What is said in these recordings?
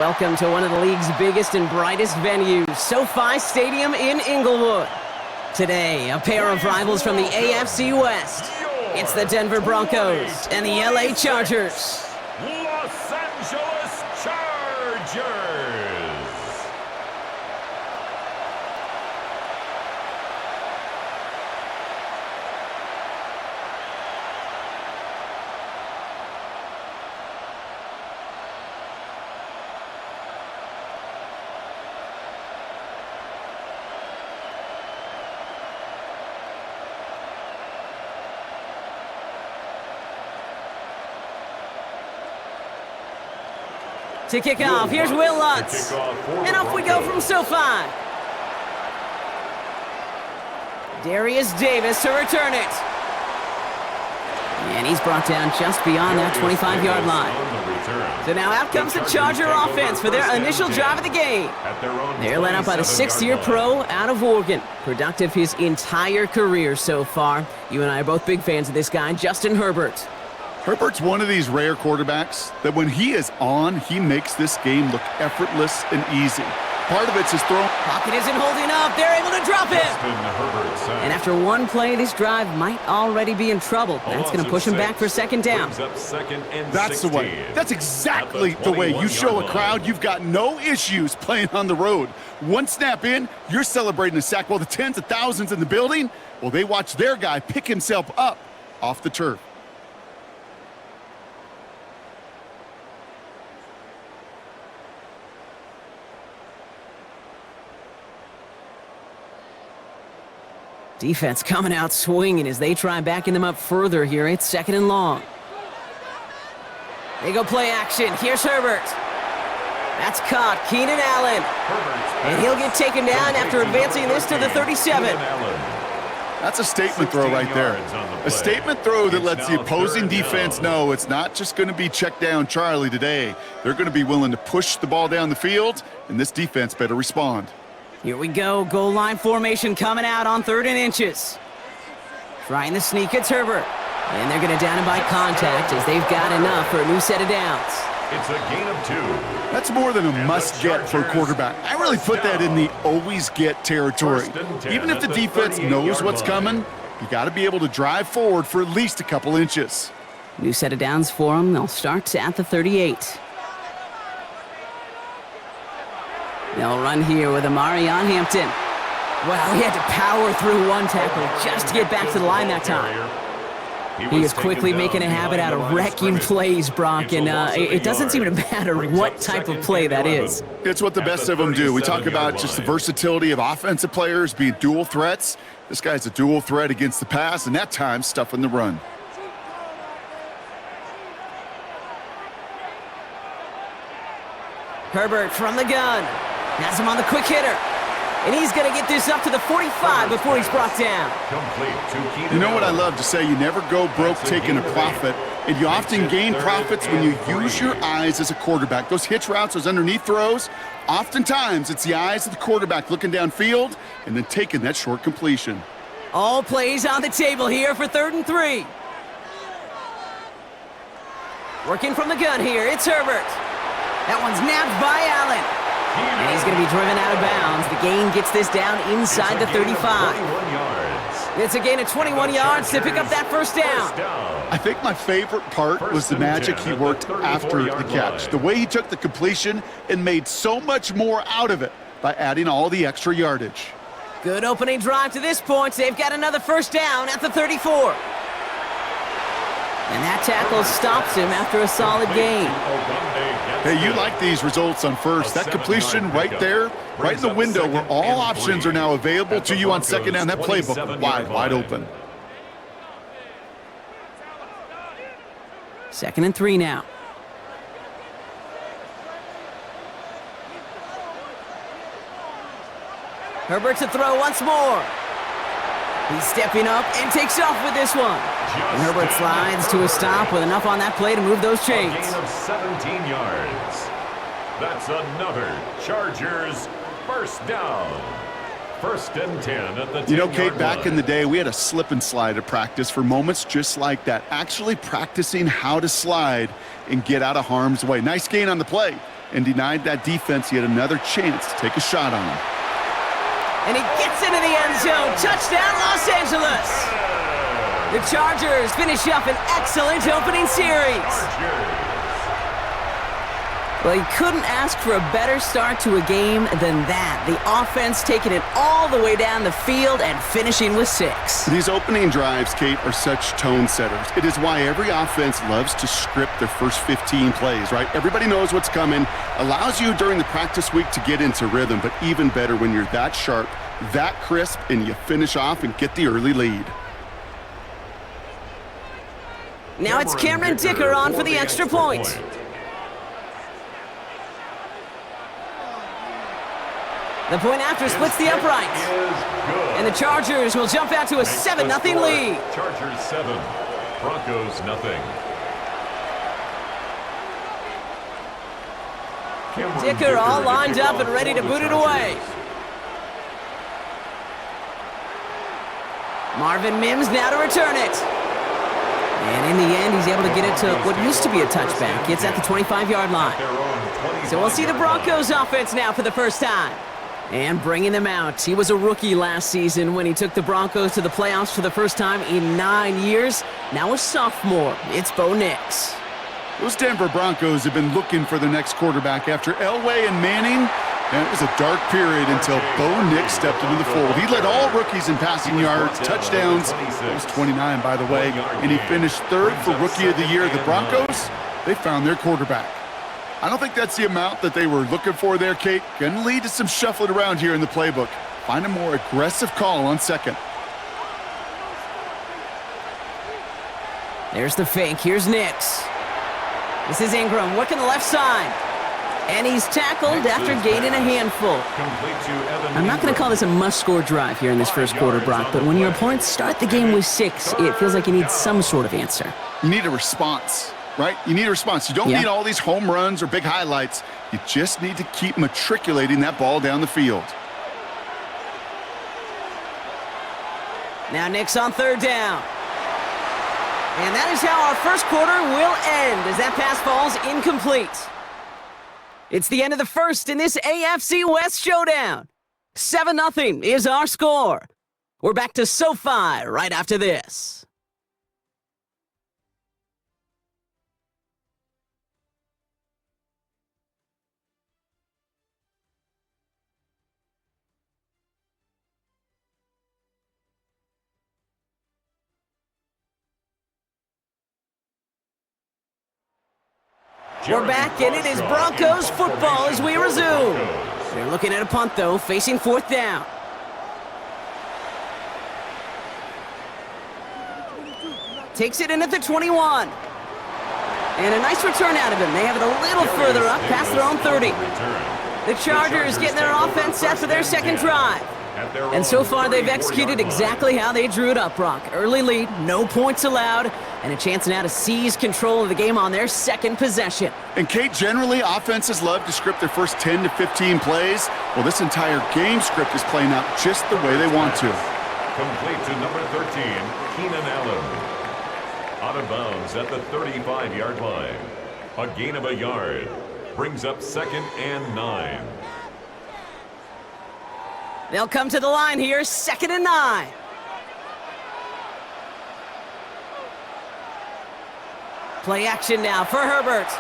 Welcome to one of the league's biggest and brightest venues, SoFi Stadium in Inglewood. Today, a pair of rivals from the AFC West. It's the Denver Broncos and the LA Chargers. Los Angeles Chargers. To kick off, here's Will Lutz. And off we go from SoFi. Darius Davis to return it. And he's brought down just beyond that 25-yard line. So now out comes the Charger offense for their initial drive of the game. They're led up by the sixth-year pro out of Oregon. Productive his entire career so far. You and I are both big fans of this guy, Justin Herbert. Herbert's one of these rare quarterbacks that when he is on, he makes this game look effortless and easy. Part of it's his throw. Pocket isn't holding up. They're able to drop it. And after one play, this drive might already be in trouble. That's going to push him back for second down. That's the way. That's exactly the way you show a crowd you've got no issues playing on the road. One snap in, you're celebrating a sack while the tens of thousands in the building, well, they watch their guy pick himself up off the turf. Defense coming out swinging as they try backing them up further here. It's second and long. They go play action. Here's Herbert. That's caught. Keenan Allen. And he'll get taken down after advancing this to the 37. That's a statement throw right there. A statement throw that lets the opposing defense know it's not just going to be check down Charlie today. They're going to be willing to push the ball down the field, and this defense better respond. Here we go. Goal line formation coming out on 3rd and inches. Trying the sneak. It's Herbert. And they're going to down him by contact as they've got enough for a new set of downs. It's a gain of 2. That's more than a must-get for a quarterback. I really put that in the always-get territory. Even if the defense knows what's coming, you got to be able to drive forward for at least a couple inches. New set of downs for them. They'll start at the 38. They'll run here with Amarion Hampton. Wow, he had to power through one tackle just to get back to the line that time. He is quickly making a habit out of wrecking plays, Brock, and it doesn't seem to matter what type of play that is. It's what the best of them do. We talk about just the versatility of offensive players being dual threats. This guy's a dual threat against the pass, and that time stuffing the run. Herbert from the gun. Has him on the quick hitter. And he's going to get this up to the 45 before he's brought down. You know what I love to say? You never go broke taking a profit, and you often gain profits when you use your eyes as a quarterback. Those hitch routes, those underneath throws, oftentimes it's the eyes of the quarterback looking downfield and then taking that short completion. All plays on the table here for 3rd and 3. Working from the gun here, it's Herbert. That one's nabbed by Allen. And he's going to be driven out of bounds. The gain gets this down inside the 35. It's a gain of 21 yards to pick up that first down. I think my favorite part was the magic he worked after the catch. The way he took the completion and made so much more out of it by adding all the extra yardage. Good opening drive to this point. They've got another first down at the 34. And that tackle stops him after a solid gain. Hey, you like these results on first. That completion right there, right in the window where all options are now available to you on second down. That playbook wide open. 2nd and 3 now. Herbert to throw once more. He's stepping up and takes off with this one. And Herbert slides to a stop with enough on that play to move those chains. A gain of 17 yards. That's another Chargers first down. 1st and 10 at the 10-yard line. You know, Kate, back in the day, we had a slip and slide at practice for moments just like that. Actually practicing how to slide and get out of harm's way. Nice gain on the play. and denied that defense yet another chance to take a shot on him. And he gets into the end zone. Touchdown, Los Angeles. The Chargers finish up an excellent opening series. Well, you couldn't ask for a better start to a game than that. The offense taking it all the way down the field and finishing with 6. These opening drives, Kate, are such tone setters. It is why every offense loves to script their first 15 plays, right? Everybody knows what's coming. Allows you during the practice week to get into rhythm, but even better when you're that sharp, that crisp, and you finish off and get the early lead. Now it's Cameron Dicker on for the extra point. The point after splits the uprights. And the Chargers will jump out to a 7-0 lead. Chargers 7, Broncos 0. Dicker all lined up and ready to boot it away. Marvin Mims now to return it. And in the end, he's able to get it to what used to be a touchback. It's at the 25-yard line. So we'll see the Broncos offense now for the first time. And bringing them out. He was a rookie last season when he took the Broncos to the playoffs for the first time in 9 years. Now a sophomore. It's Bo Nix. Those Denver Broncos have been looking for the next quarterback after Elway and Manning. And it was a dark period until Bo Nix stepped into the fold. He led all rookies in passing yards, touchdowns. It was 29, by the way. And he finished 3rd for Rookie of the Year. The Broncos, they found their quarterback. I don't think that's the amount that they were looking for there, Kate. Going to lead to some shuffling around here in the playbook. Find a more aggressive call on second. There's the fake. Here's Nix. This is Ingram working the left side. And he's tackled after gaining a handful. I'm not going to call this a must-score drive here in this first quarter, Brock, but when your opponents start the game with 6, it feels like you need some sort of answer. You need a response. Right? You need a response. You don't need all these home runs or big highlights. You just need to keep matriculating that ball down the field. Now Nix on 3rd down. And that is how our first quarter will end as that pass falls incomplete. It's the end of the first in this AFC West showdown. 7-0 is our score. We're back to SoFi right after this. We're back, and it is Broncos football as we resume. They're looking at a punt, though, facing 4th down. Takes it in at the 21. And a nice return out of him. They have it a little further up, past their own 30. The Chargers getting their offense set for their second drive. And so far, they've executed exactly how they drew it up, Brock. Early lead, no points allowed, and a chance now to seize control of the game on their second possession. And, Kate, generally, offenses love to script their first 10 to 15 plays. Well, this entire game script is playing out just the way they want to. Complete to number 13, Keenan Allen. Out of bounds at the 35-yard line. A gain of a yard. Brings up 2nd and 9. They'll come to the line here, 2nd and 9. Play action now for Herbert.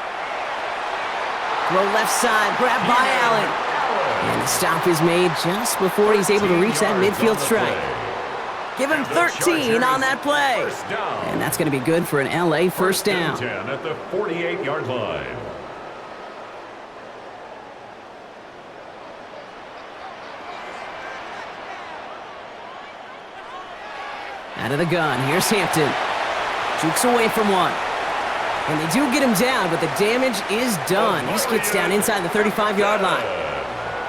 Throw left side, grabbed by Allen. And the stop is made just before he's able to reach that midfield strike. Give him 13 on that play. And that's going to be good for an LA first down. 10 at the 48-yard line. Out of the gun, here's Hampton. Jukes away from one. And they do get him down, but the damage is done. He gets down inside the 35-yard line.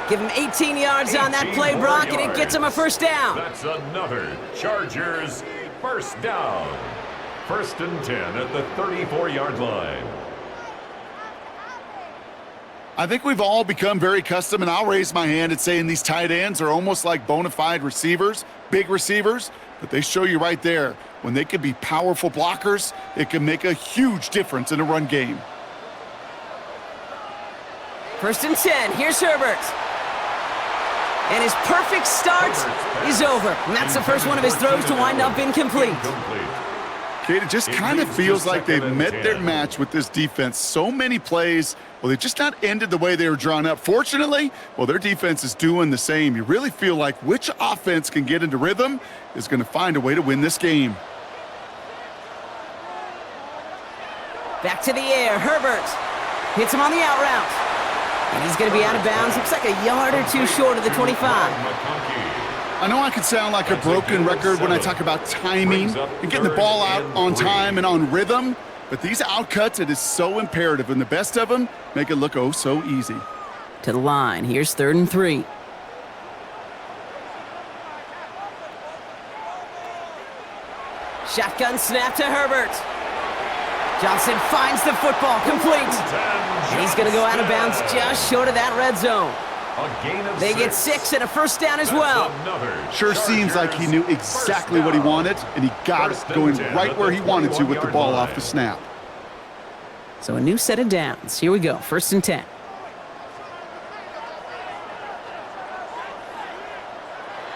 Give him 18 yards on that play, Brock, and it gets him a first down. That's another Chargers first down. 1st and 10 at the 34-yard line. I think we've all become very accustomed, and I'll raise my hand at saying these tight ends are almost like bona fide receivers, big receivers, but they show you right there, when they can be powerful blockers, it can make a huge difference in a run game. First and 10. Here's Herbert. And his perfect start is over. And that's the first one of his throws to wind up incomplete. Kate, it just kind of feels like they've met their match with this defense. So many plays, well, they just not ended the way they were drawn up. Fortunately, well, their defense is doing the same. You really feel like which offense can get into rhythm is going to find a way to win this game. Back to the air. Herbert hits him on the out route. And he's going to be out of bounds. Looks like a yard or two short of the 25. I know I can sound like a broken record when I talk about timing and getting the ball out on time and on rhythm, but these outcuts, it is so imperative, and the best of them make it look oh so easy. To the line. Here's 3rd and 3. Shotgun snap to Herbert. Johnson finds the football, complete. And he's going to go out of bounds just short of that red zone. They get 6 and a first down as well. Sure seems like he knew exactly what he wanted, and he got it going right where he wanted to with the ball off the snap. So a new set of downs. Here we go, 1st and 10.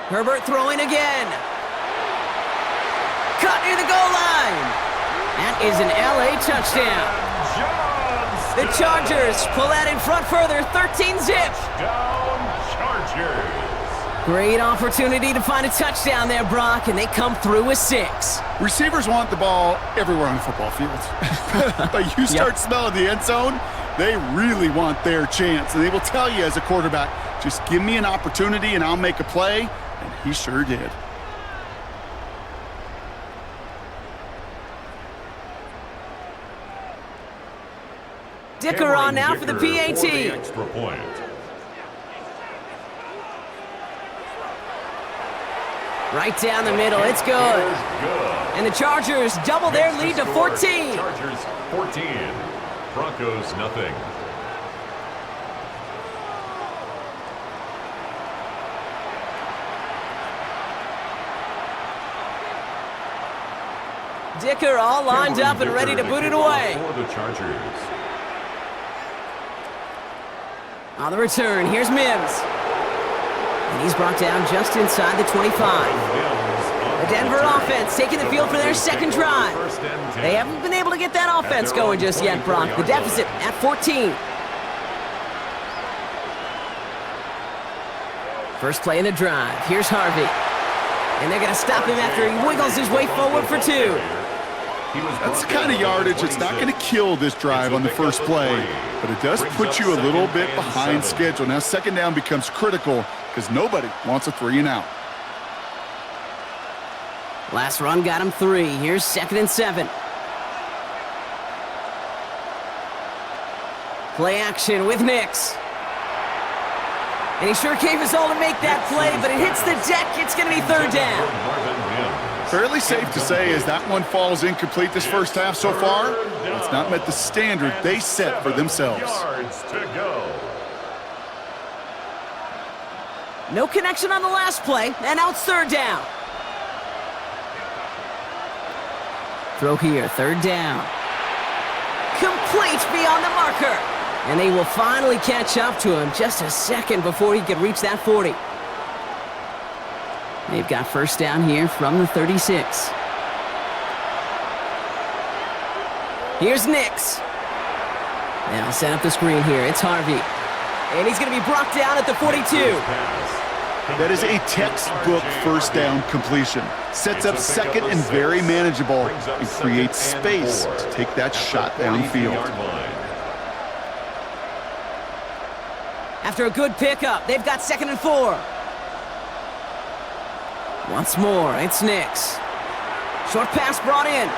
Herbert throwing again. Cut near the goal line. That is an LA touchdown. The Chargers pull out in front further, 13-zip. Great opportunity to find a touchdown there, Brock, and they come through with 6. Receivers want the ball everywhere on the football field. But you start smelling the end zone, they really want their chance. And they will tell you as a quarterback, just give me an opportunity and I'll make a play. And he sure did. Dicker on now for the PAT. Extra point. Right down the middle, it's good. And the Chargers double their lead to 14. Chargers 14, Broncos nothing. Dicker all lined up and ready to boot it away. For the Chargers. On the return, here's Mims. And he's brought down just inside the 25. The Denver offense taking the field for their second drive. They haven't been able to get that offense going just yet, Brock. The deficit at 14. First play in the drive. Here's Harvey. And they're going to stop him after he wiggles his way forward for 2. That's the kind of yardage that's not going to kill this drive on the first play, but it does put you a little bit behind schedule. Now, second down becomes critical because nobody wants a 3-and-out. Last run got him 3. Here's 2nd and 7. Play action with Nix. And he sure gave his all to make that play, but it hits the deck. It's going to be 3rd down. Fairly safe to say as that one falls incomplete this first half so far, it's not met the standard they set for themselves. No connection on the last play, and now it's 3rd down. Throw here, 3rd down. Complete beyond the marker. And they will finally catch up to him just a second before he could reach that 40. They've got first down here from the 36. Here's Nix. Now set up the screen here. It's Harvey. And he's going to be brought down at the 42. That is a textbook first down completion. Sets up second and very manageable and creates space to take that shot downfield. After a good pickup, they've got 2nd and 4. Once more, it's Nix. Short pass brought in.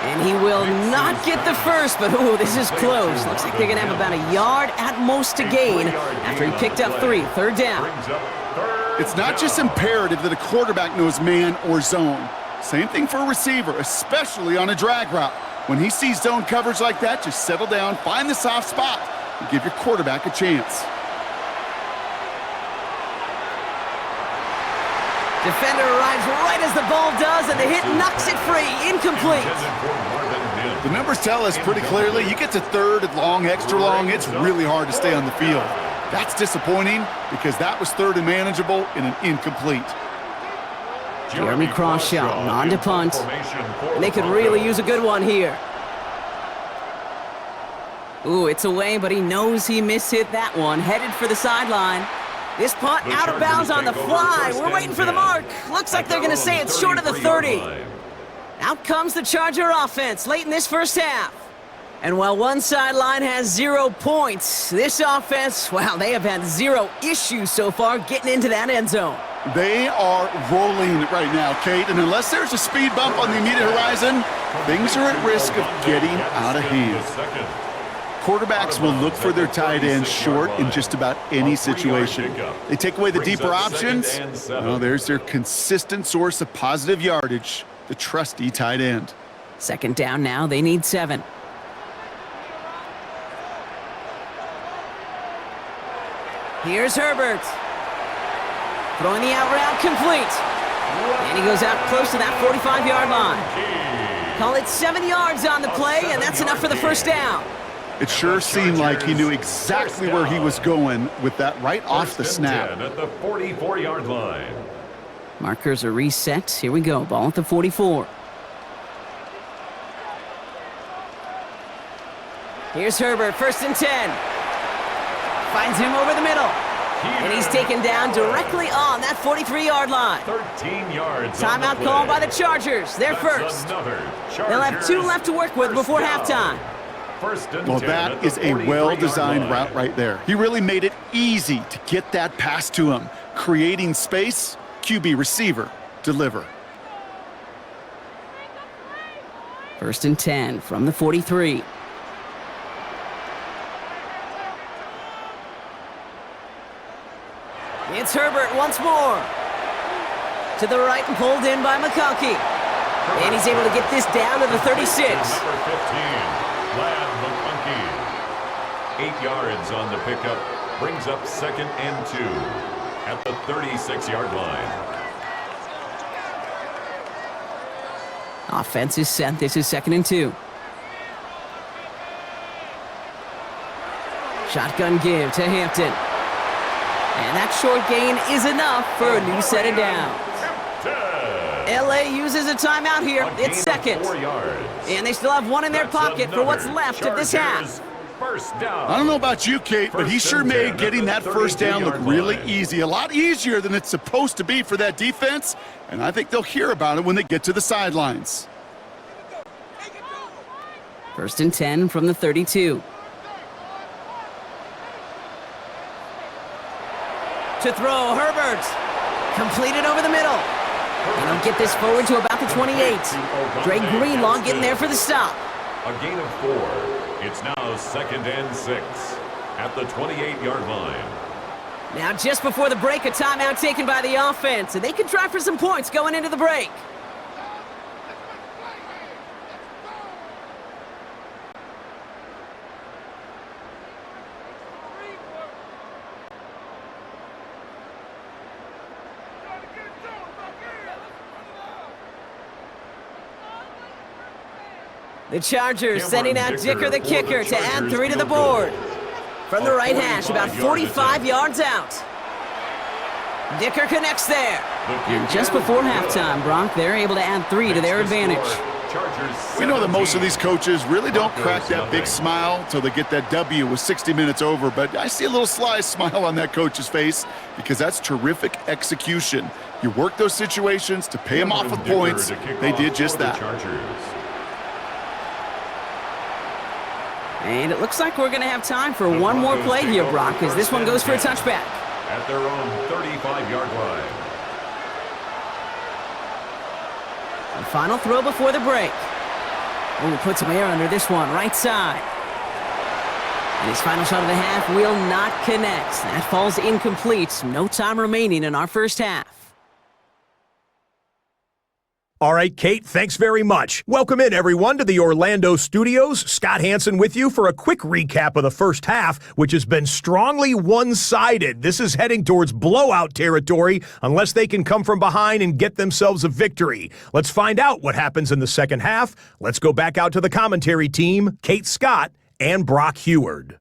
And he will not get the first, but ooh, this is close. Looks like they're going to have about a yard at most to gain after he picked up 3. 3rd down. It's not just imperative that a quarterback knows man or zone. Same thing for a receiver, especially on a drag route. When he sees zone coverage like that, just settle down, find the soft spot, and give your quarterback a chance. Defender arrives right as the ball does, and the hit knocks it free. Incomplete. begin. The numbers tell us pretty clearly, you get to third and long, extra long, it's really hard to stay on the field. That's disappointing because that was third and manageable in an incomplete. Jeremy Crawshaw, on to punt. And they could really use a good one here. Ooh, it's away, but he knows he mishit that one. Headed for the sideline. This punt out of bounds on the fly. We're waiting for the mark. Looks like they're going to say it's short of the 30. Out comes the Charger offense late in this first half. And while one sideline has 0 points, this offense, well, they have had 0 issues so far getting into that end zone. They are rolling right now, Kate, and unless there's a speed bump on the immediate horizon, things are at risk of getting out of hand. Quarterbacks will look for their tight ends short in just about any situation. They take away the deeper options. Well, there's their consistent source of positive yardage, the trusty tight end. Second down now, they need 7. Here's Herbert. Throwing the out route complete. And he goes out close to that 45-yard line. Call it 7 yards on the play, and that's enough for the first down. It sure seemed like he knew exactly where he was going with that right off the snap. At the 44-yard line. Markers are reset. Here we go. Ball at the 44. Here's Herbert, 1st and 10. Finds him over the middle. And he's taken down directly on that 43-yard line. 13 yards. Timeout called by the Chargers. They're first. They'll have 2 left to work with before halftime. Well, that is a well-designed route right there. He really made it easy to get that pass to him. Creating space, QB receiver, deliver. 1st and 10 from the 43. It's Herbert once more. To the right and pulled in by McConkey. And he's able to get this down to the 36. Number 15. Lad McConkey. 8 yards on the pickup. Brings up 2nd and 2 at the 36-yard line. Offense is set. This is 2nd and 2. Shotgun give to Hampton. And that short gain is enough for a new set of downs. LA uses a timeout here. It's second. And they still have 1 in their pocket for what's left of this half. I don't know about you, Kate, but he sure made getting that first down look really easy. A lot easier than it's supposed to be for that defense. And I think they'll hear about it when they get to the sidelines. 1st and 10 from the 32. To throw, Herbert. Completed over the middle. And he'll get this forward to about the 28. Dre Greenlaw getting there for the stop. A gain of 4. It's now 2nd and 6 at the 28-yard line. Now just before the break, a timeout taken by the offense. And they can try for some points going into the break. The Chargers sending out Dicker the kicker to add 3 to the board. From the right hash, about 45 yards out. Dicker connects there. And just before halftime, Brock, they're able to add 3 to their advantage. We know that most of these coaches really don't crack that big smile until they get that W with 60 minutes over, but I see a little sly smile on that coach's face because that's terrific execution. You work those situations to pay them off with points. They did just that. And it looks like we're going to have time for one more play here, Brock, as this one goes for a touchback. At their own 35-yard line. The final throw before the break. Oh, put some air under this one, right side. And his final shot of the half will not connect. That falls incomplete. No time remaining in our first half. All right, Kate, thanks very much. Welcome in, everyone, to the Orlando studios. Scott Hansen with you for a quick recap of the first half, which has been strongly one-sided. This is heading towards blowout territory unless they can come from behind and get themselves a victory. Let's find out what happens in the second half. Let's go back out to the commentary team, Kate Scott and Brock Heward.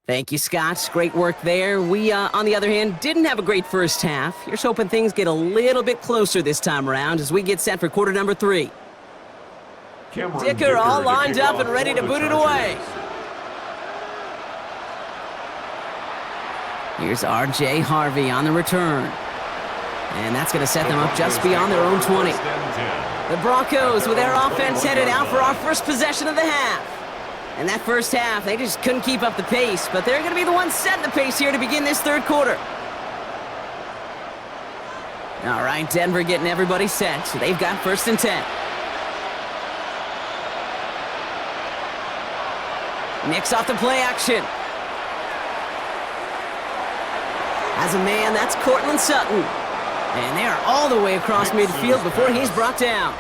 Thank you, Scott. Great work there. We, on the other hand, didn't have a great first half. Here's hoping things get a little bit closer this time around as we get set for quarter number 3. Dicker all lined up and ready to boot it away. Here's R.J. Harvey on the return. And that's going to set them up just beyond their own 20. The Broncos with their offense headed out for our first possession of the half. And that first half, they just couldn't keep up the pace, but they're going to be the ones setting the pace here to begin this third quarter. All right, Denver getting everybody set. So they've got 1st and 10. Nix off the play action. As a man, that's Cortland Sutton. And they are all the way across midfield before he's brought down.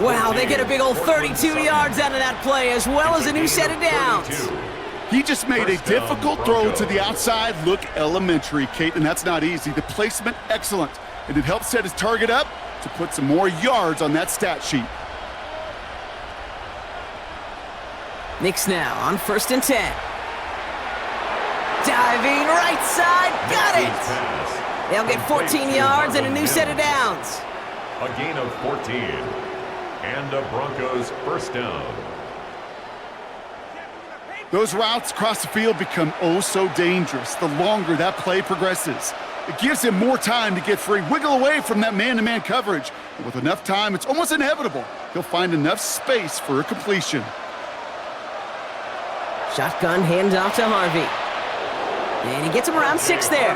Wow, they get a big old 32 yards out of that play, as well as a new set of downs. He just made a difficult throw to the outside look elementary, Kate, and that's not easy. The placement, excellent. And it helped set his target up to put some more yards on that stat sheet. Nix now on 1st and 10. Diving right side, got it! They'll get 14 yards and a new set of downs. A gain of 14. And a Broncos 1st down. Those routes across the field become oh so dangerous the longer that play progresses. It gives him more time to get free, wiggle away from that man-to-man coverage. And with enough time, it's almost inevitable he'll find enough space for a completion. Shotgun handoff to Harvey. And he gets him around 6 there.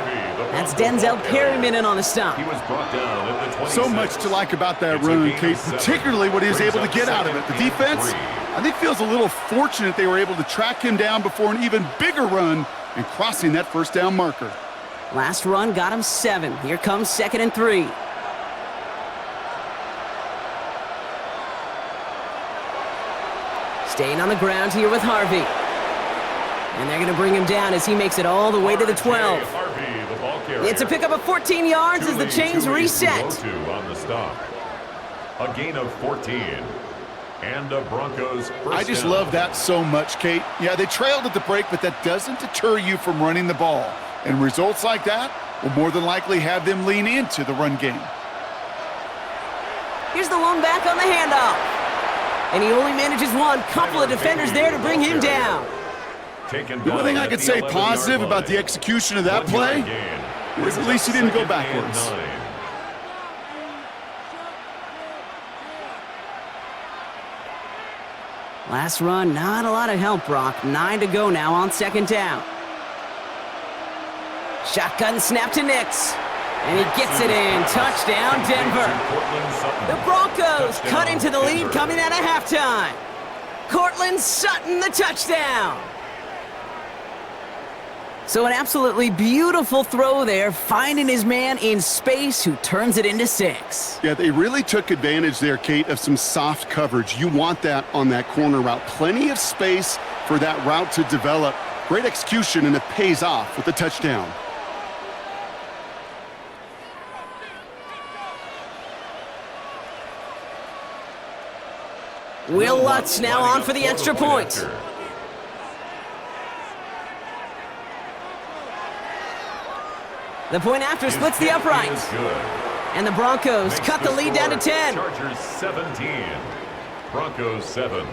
That's Denzel Perryman in on the stop. He was brought down at the 26. So much to like about that run, Kate, particularly what he was able to get out of it. The defense, I think, feels a little fortunate they were able to track him down before an even bigger run and crossing that 1st down marker. Last run got him 7. Here comes 2nd and 3. Staying on the ground here with Harvey. And they're going to bring him down as he makes it all the way to the 12. It's a pickup of 14 yards as the chains reset. On the stop. A gain of 14. And a Broncos 1st I just down. love that so much, Kate. Yeah, they trailed at the break, but that doesn't deter you from running the ball. And results like that will more than likely have them lean into the run game. Here's the lone back on the handoff. And he only manages one. Couple of defenders there to bring him down. The only thing I could say positive about the execution of that play is at least he didn't go backwards. Last run, not a lot of help, Brock. 9 to go now on 2nd down. Shotgun snap to Nix. And he gets it in. Touchdown, Denver. The Broncos cut into the lead coming out of halftime. Cortland Sutton, the touchdown. So an absolutely beautiful throw there, finding his man in space who turns it into 6. Yeah, they really took advantage there, Kate, of some soft coverage. You want that on that corner route. Plenty of space for that route to develop. Great execution, and it pays off with the touchdown. Will Lutz now on for the extra point. The point after splits the uprights. And the Broncos cut the lead down to 10. Chargers 17. Broncos 7.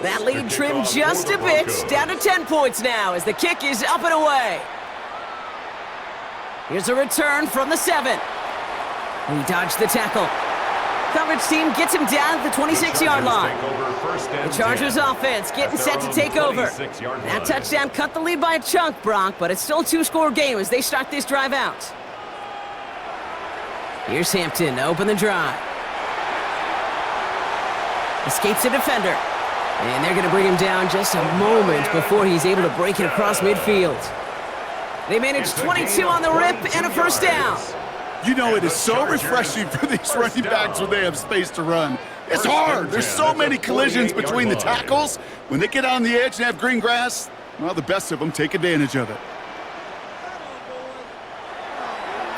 That lead trimmed just a bit, down to 10 points now as the kick is up and away. Here's a return from the 7. He dodged the tackle. Coverage team gets him down at the 26-yard line. The Chargers offense getting set to take over. That touchdown cut the lead by a chunk, Brock, but it's still a two-score game as they start this drive out. Here's Hampton to open the drive. Escapes the defender. And they're going to bring him down just a moment before he's able to break it across midfield. They managed 22 on the rip and a first down. You know, it is so refreshing for these running backs when they have space to run. It's hard. There's so many collisions between the tackles. When they get on the edge and have green grass, well, the best of them take advantage of it.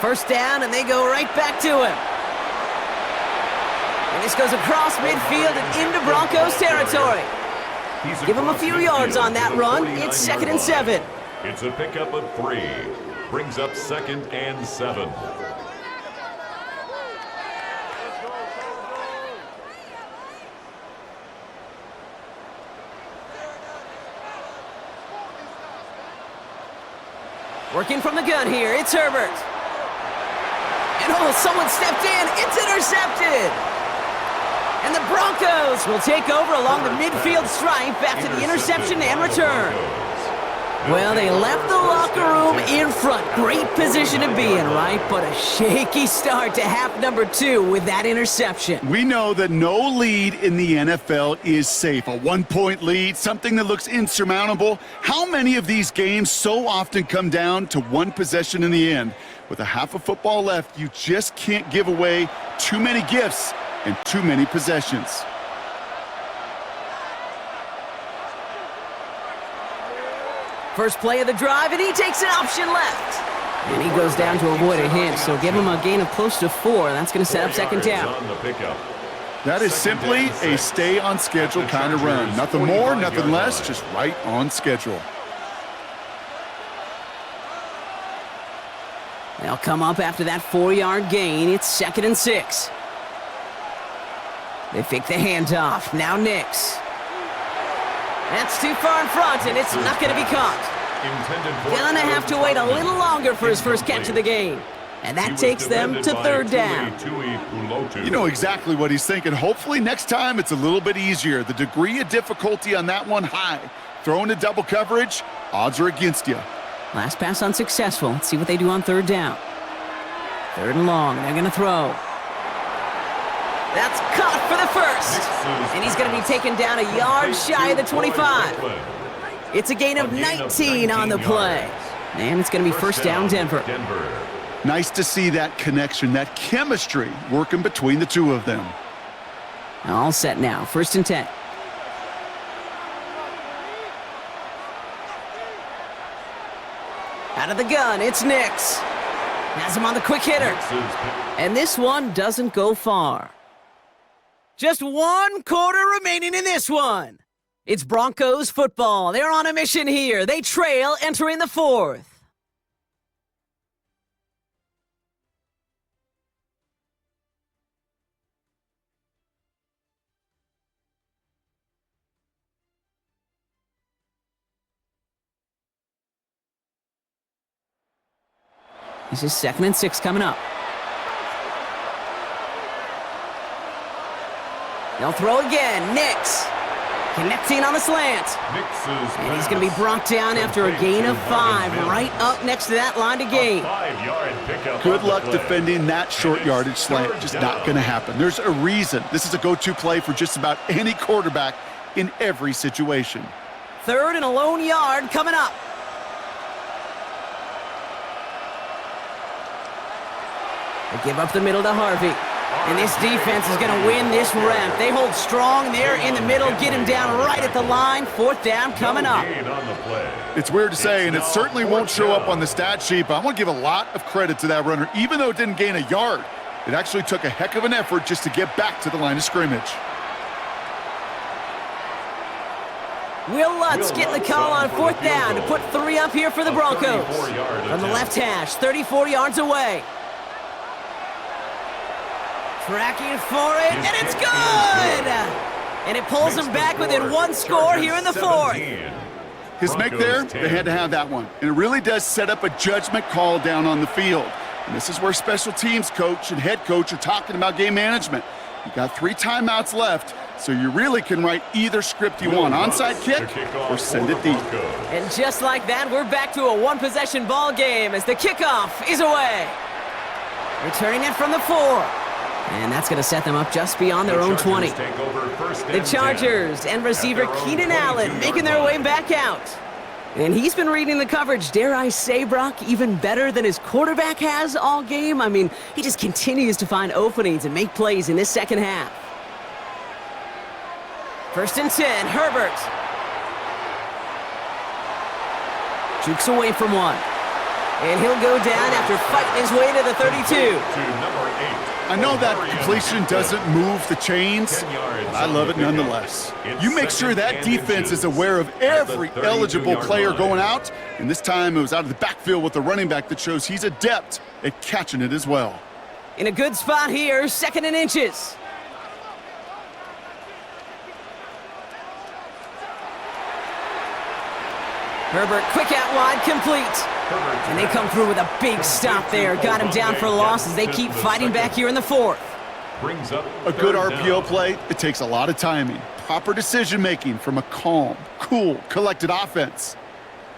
First down, and they go right back to him. And this goes across midfield and into Broncos territory. Give him a few yards on that run. It's 2nd and 7. It's a pickup of 3. Brings up 2nd and 7. Working from the gun here, it's Herbert. And oh, someone stepped in, it's intercepted! And the Broncos will take over along the midfield stripe after the interception and return. Well, they left the locker room in front. Great position to be in, right? But a shaky start to half number 2 with that interception. We know that no lead in the NFL is safe. A one-point lead, something that looks insurmountable. How many of these games so often come down to one possession in the end? With a half of football left, you just can't give away too many gifts and too many possessions. First play of the drive, and he takes an option left. And he goes down to avoid a hit, so give him a gain of close to 4. That's going to set up second down. That is simply a stay-on-schedule kind of run. Nothing more, nothing less, just right on schedule. They'll come up after that 4-yard gain. It's 2nd and 6. They fake the handoff. Now Nix. That's too far in front, and it's not going to be caught. Gonna have to wait a little longer for his first catch of the game. And that takes them to 3rd down. You know exactly what he's thinking. Hopefully next time it's a little bit easier. The degree of difficulty on that one high. Throwing to double coverage, odds are against you. Last pass unsuccessful. Let's see what they do on 3rd down. 3rd and long. They're going to throw. That's caught for the first. And he's going to be taken down a yard shy of the 25. It's a gain of 19 on the play. And it's going to be first down, Denver. Nice to see that connection, that chemistry working between the two of them. All set now. 1st and 10. Out of the gun, it's Nix. Has him on the quick hitter. And this one doesn't go far. Just 1 quarter remaining in this one. It's Broncos football. They're on a mission here. They trail entering the 4th. This is 2nd and 6 coming up. They'll throw again. Nix connecting on the slant. And he's going to be brought down after a gain of 5, right up next to that line to gain. Good luck defending that short yardage slant. Just not going to happen. There's a reason. This is a go-to play for just about any quarterback in every situation. 3rd and a lone yard coming up. They give up the middle to Harvey. And this defense is going to win this ramp. They hold strong there in the middle, get him down right at the line. 4th down coming up. It's weird to say, and it certainly won't show up on the stat sheet, but I want to give a lot of credit to that runner. Even though it didn't gain a yard, it actually took a heck of an effort just to get back to the line of scrimmage. Will Lutz getting the call on 4th down to put 3 up here for the Broncos. From the left hash, 34 yards away. Tracking for it, and it's good! And it pulls them back within 1 score here in the 4th. His make there, they had to have that one. And it really does set up a judgment call down on the field. And this is where special teams coach and head coach are talking about game management. You got 3 timeouts left, so you really can write either script you want. Onside kick or send it deep. And just like that, we're back to a one-possession ball game as the kickoff is away. Returning it from the 4. And that's going to set them up just beyond their own 20. The Chargers and receiver Keenan Allen making their way back out. And he's been reading the coverage, dare I say, Brock, even better than his quarterback has all game. I mean, he just continues to find openings and make plays in this second half. 1st and 10, Herbert. Jukes away from one. And he'll go down after fighting his way to the 32. I know that completion doesn't move the chains, but I love it nonetheless. You make sure that defense is aware of every eligible player going out, and this time it was out of the backfield with the running back that shows he's adept at catching it as well. In a good spot here, 2nd and inches. Herbert quick out wide, complete. And they come through with a big stop there. Got him down for a loss as they keep fighting back here in the 4th. A good RPO play, it takes a lot of timing, proper decision-making from a calm, cool, collected offense.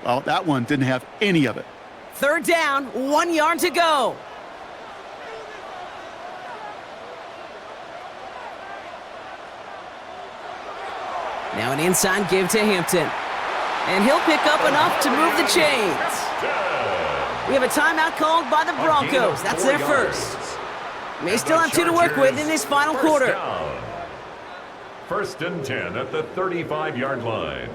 Well, that one didn't have any of it. 3rd down, 1 yard to go. Now an inside give to Hampton. And he'll pick up enough to move the chains. We have a timeout called by the Broncos. That's their first. May still have 2 to work with in this final quarter. 1st and 10 at the 35-yard line.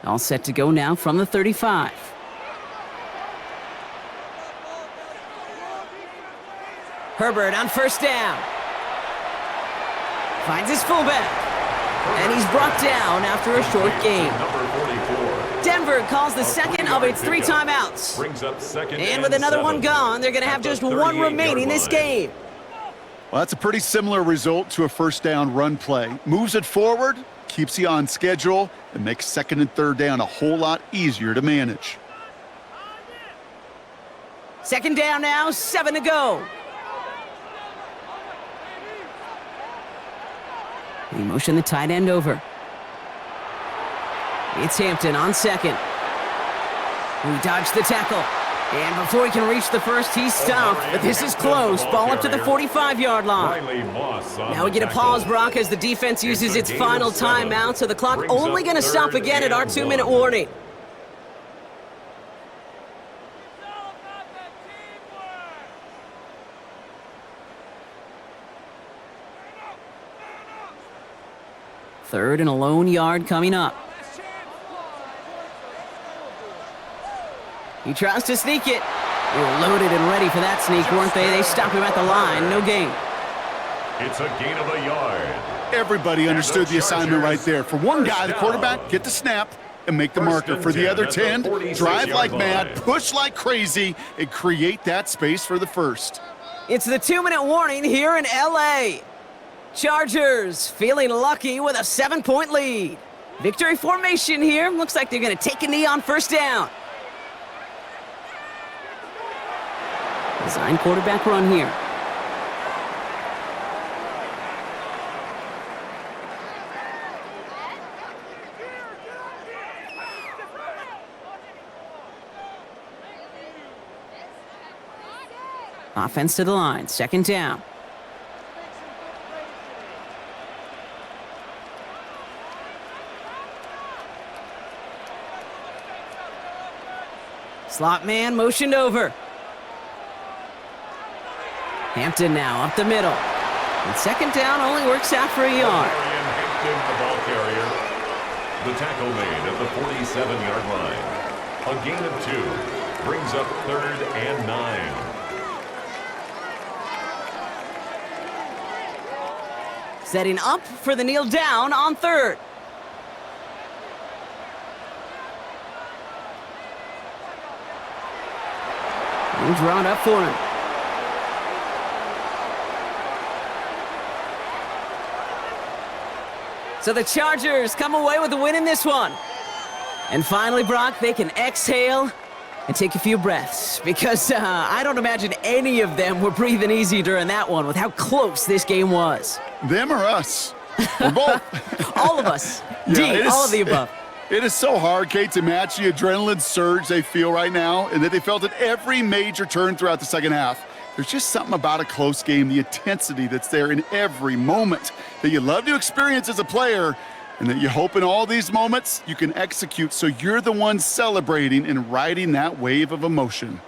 All set to go now from the 35. Herbert on 1st down. Finds his fullback. And he's brought down after a short gain. Denver calls the 2nd of its 3 timeouts. And with another 1 gone, they're going to have just 1 remaining this game. Well, that's a pretty similar result to a 1st down run play. Moves it forward, keeps you on schedule, and makes 2nd and 3rd down a whole lot easier to manage. 2nd down now, 7 to go. We motion the tight end over. It's Hampton on 2nd. We dodge the tackle. And before he can reach the 1st, he's stopped. But this is close. Ball up to the 45-yard line. Now we get a pause, Brock, as the defense uses its final timeout. So the clock only going to stop again at our 2-minute warning. Third and a lone yard coming up. He tries to sneak it. They were loaded and ready for that sneak, weren't they? They stop him at the line. No gain. It's a gain of a yard. Everybody understood the assignment right there. For one guy, the quarterback, get the snap and make the marker. For the other 10, drive like mad, push like crazy, and create that space for the 1st. It's the 2-minute warning here in L.A. Chargers feeling lucky with a 7-point lead. Victory formation here. Looks like they're going to take a knee on 1st down. Design quarterback run here. Offense to the line. 2nd down. Slot man motioned over. Hampton now up the middle. And 2nd down only works out for a yard. Hampton, the ball carrier. The tackle made at the 47-yard line. A gain of 2 brings up 3rd and 9. Setting up for the kneel down on 3rd. And drawn up for him. So the Chargers come away with the win in this one. And finally, Brock, they can exhale and take a few breaths, because I don't imagine any of them were breathing easy during that one with how close this game was. Them or us? Or both? All of us. Yeah, all of the above. It is so hard, Kate, to match the adrenaline surge they feel right now and that they felt at every major turn throughout the second half. There's just something about a close game, the intensity that's there in every moment that you love to experience as a player, and that you hope in all these moments you can execute so you're the one celebrating and riding that wave of emotion.